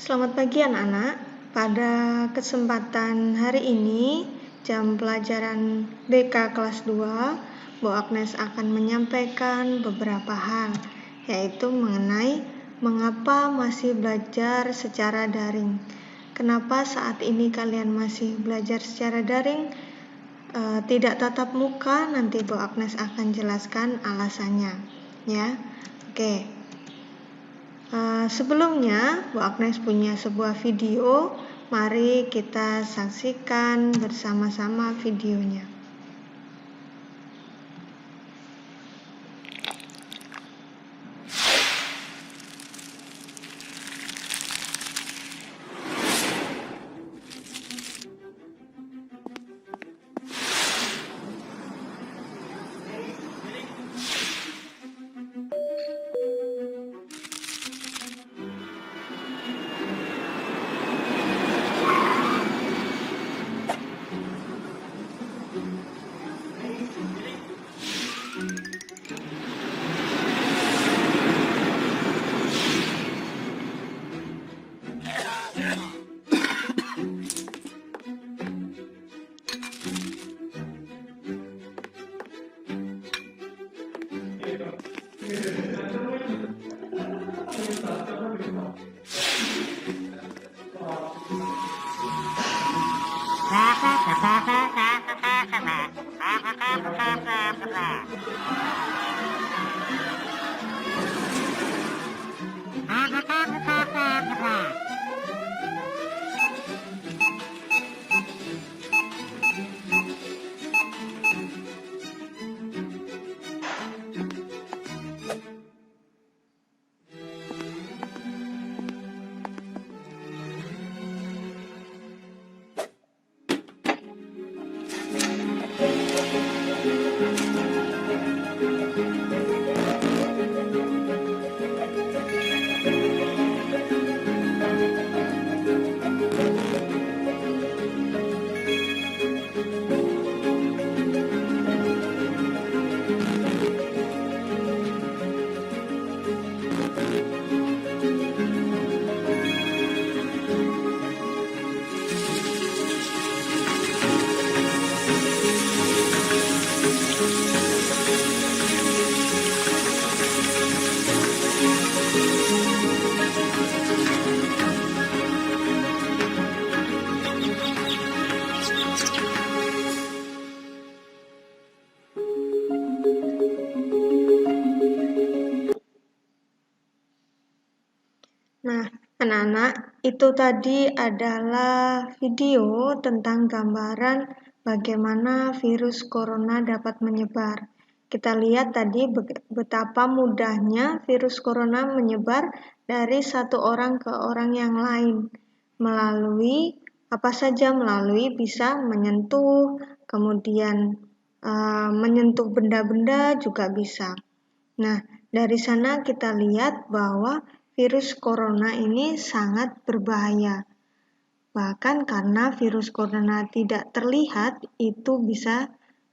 Selamat pagi anak-anak. Pada kesempatan hari ini, jam pelajaran BK kelas 2, Bu Agnes akan menyampaikan beberapa hal, yaitu mengenai mengapa masih belajar secara daring. Kenapa saat ini kalian masih belajar secara daring? Tidak tatap muka, nanti Bu Agnes akan jelaskan alasannya. Ya, oke. Sebelumnya, Bu Agnes punya sebuah video. Mari kita saksikan bersama-sama videonya. Nah, anak-anak, itu tadi adalah video tentang gambaran bagaimana virus corona dapat menyebar. Kita lihat tadi betapa mudahnya virus corona menyebar dari satu orang ke orang yang lain. Melalui apa saja, melalui bisa menyentuh, kemudian menyentuh benda-benda juga bisa. Nah, dari sana kita lihat bahwa virus corona ini sangat berbahaya. Bahkan karena virus corona tidak terlihat, itu bisa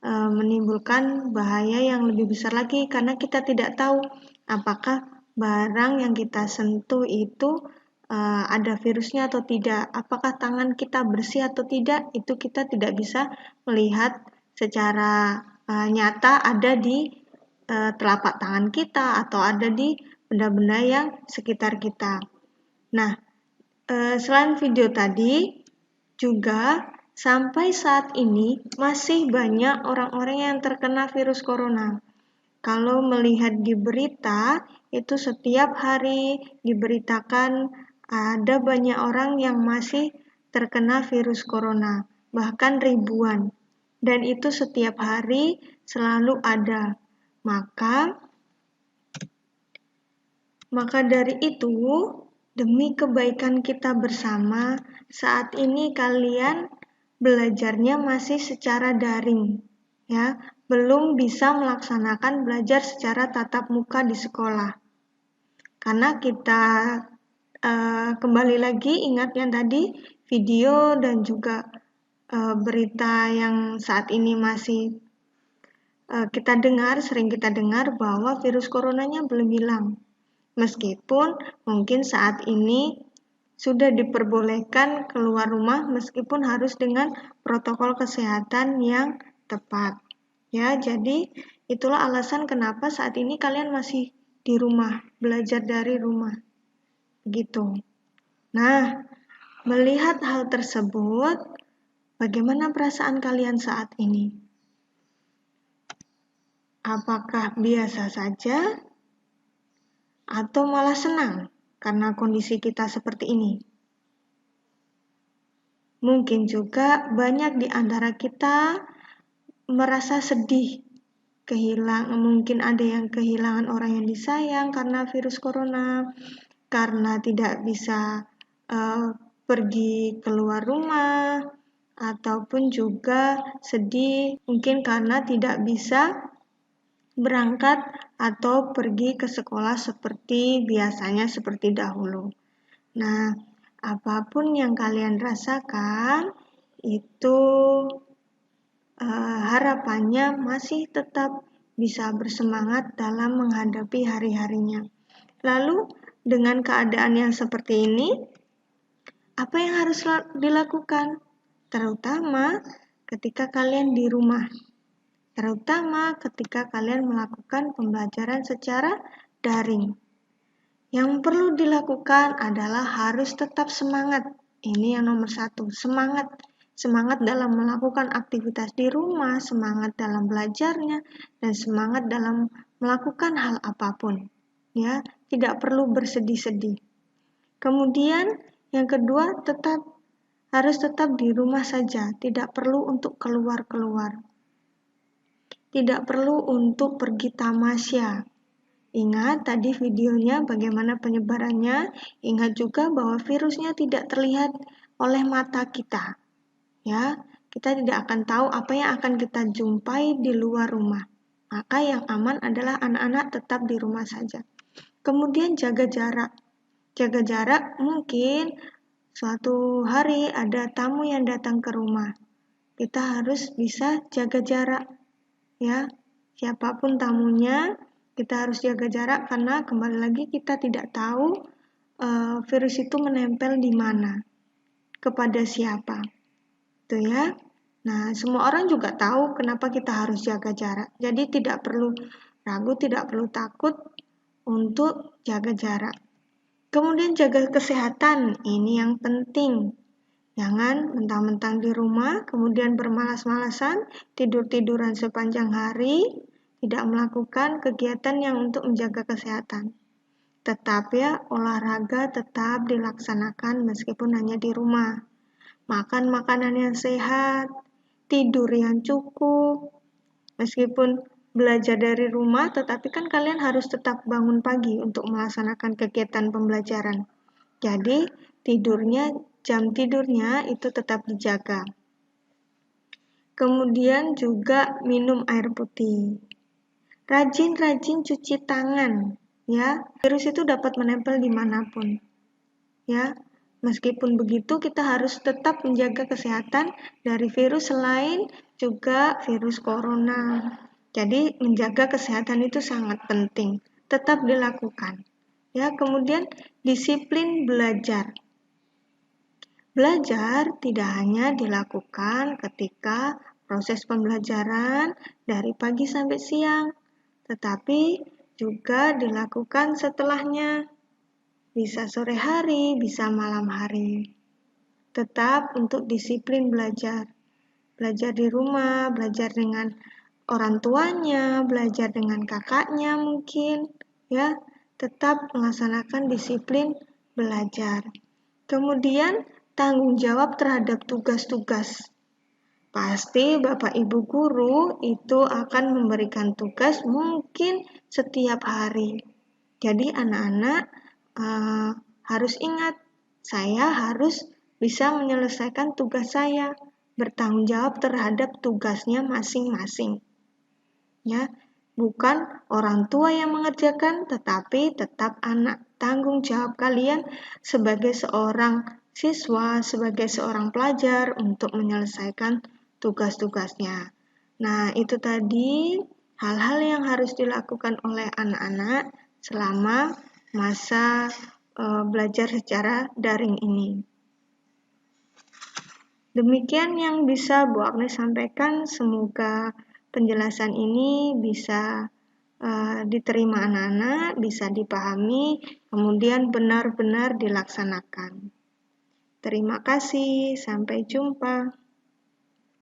menimbulkan bahaya yang lebih besar lagi karena kita tidak tahu apakah barang yang kita sentuh itu ada virusnya atau tidak. Apakah tangan kita bersih atau tidak, itu kita tidak bisa melihat secara nyata ada di telapak tangan kita atau ada di benda-benda yang sekitar kita. Nah, selain video tadi, juga sampai saat ini masih banyak orang-orang yang terkena virus corona. Kalau melihat di berita, itu setiap hari diberitakan ada banyak orang yang masih terkena virus corona, bahkan ribuan. Dan itu setiap hari selalu ada. Maka dari itu, demi kebaikan kita bersama, saat ini kalian belajarnya masih secara daring, ya, belum bisa melaksanakan belajar secara tatap muka di sekolah. Karena kita kembali lagi ingat yang tadi video dan juga berita yang saat ini masih sering kita dengar bahwa virus coronanya belum hilang. Meskipun mungkin saat ini sudah diperbolehkan keluar rumah meskipun harus dengan protokol kesehatan yang tepat. Ya, jadi itulah alasan kenapa saat ini kalian masih di rumah, belajar dari rumah. Begitu. Nah, melihat hal tersebut, bagaimana perasaan kalian saat ini? Apakah biasa saja atau malah senang karena kondisi kita seperti ini? Mungkin juga banyak di antara kita merasa sedih, mungkin ada yang kehilangan orang yang disayang karena virus corona, karena tidak bisa pergi keluar rumah, ataupun juga sedih mungkin karena tidak bisa berangkat atau pergi ke sekolah seperti biasanya, seperti dahulu. Nah, apapun yang kalian rasakan, itu harapannya masih tetap bisa bersemangat dalam menghadapi hari-harinya. Lalu, dengan keadaan yang seperti ini, apa yang harus dilakukan? Terutama ketika kalian di rumah. Terutama ketika kalian melakukan pembelajaran secara daring. Yang perlu dilakukan adalah harus tetap semangat. Ini yang nomor 1, semangat. Semangat dalam melakukan aktivitas di rumah, semangat dalam belajarnya, dan semangat dalam melakukan hal apapun. Ya, tidak perlu bersedih-sedih. Kemudian yang kedua, harus tetap di rumah saja, tidak perlu untuk keluar-keluar. Tidak perlu untuk pergi tamasya. Ingat tadi videonya bagaimana penyebarannya. Ingat juga bahwa virusnya tidak terlihat oleh mata kita. Ya, kita tidak akan tahu apa yang akan kita jumpai di luar rumah. Maka yang aman adalah anak-anak tetap di rumah saja. Kemudian jaga jarak. Jaga jarak, mungkin suatu hari ada tamu yang datang ke rumah. Kita harus bisa jaga jarak. Ya, siapapun tamunya, kita harus jaga jarak karena kembali lagi kita tidak tahu virus itu menempel di mana, kepada siapa. Itu ya. Nah, semua orang juga tahu kenapa kita harus jaga jarak. Jadi tidak perlu ragu, tidak perlu takut untuk jaga jarak. Kemudian jaga kesehatan, ini yang penting. Jangan mentang-mentang di rumah, kemudian bermalas-malasan, tidur-tiduran sepanjang hari, tidak melakukan kegiatan yang untuk menjaga kesehatan. Tetap ya, olahraga tetap dilaksanakan meskipun hanya di rumah. Makan makanan yang sehat, tidur yang cukup. Meskipun belajar dari rumah, tetapi kan kalian harus tetap bangun pagi untuk melaksanakan kegiatan pembelajaran. Jadi, jam tidurnya itu tetap dijaga. Kemudian juga minum air putih. Rajin-rajin cuci tangan, ya. Virus itu dapat menempel dimanapun, ya. Meskipun begitu, kita harus tetap menjaga kesehatan dari virus selain juga virus corona. Jadi, menjaga kesehatan itu sangat penting, tetap dilakukan. Ya, kemudian disiplin belajar. Belajar tidak hanya dilakukan ketika proses pembelajaran dari pagi sampai siang, tetapi juga dilakukan setelahnya. Bisa sore hari, bisa malam hari. Tetap untuk disiplin belajar. Belajar di rumah, belajar dengan orang tuanya, belajar dengan kakaknya mungkin, ya. Tetap melaksanakan disiplin belajar. Kemudian tanggung jawab terhadap tugas-tugas. Pasti Bapak Ibu guru itu akan memberikan tugas mungkin setiap hari. Jadi anak-anak harus ingat, saya harus bisa menyelesaikan tugas saya, bertanggung jawab terhadap tugasnya masing-masing. Ya, bukan orang tua yang mengerjakan, tetapi tetap anak. Tanggung jawab kalian sebagai seorang siswa, sebagai seorang pelajar untuk menyelesaikan tugas-tugasnya. Nah, itu tadi hal-hal yang harus dilakukan oleh anak-anak selama masa belajar secara daring ini. Demikian yang bisa Bu Agnes sampaikan, semoga penjelasan ini bisa diterima anak-anak, bisa dipahami, kemudian benar-benar dilaksanakan. Terima kasih, sampai jumpa.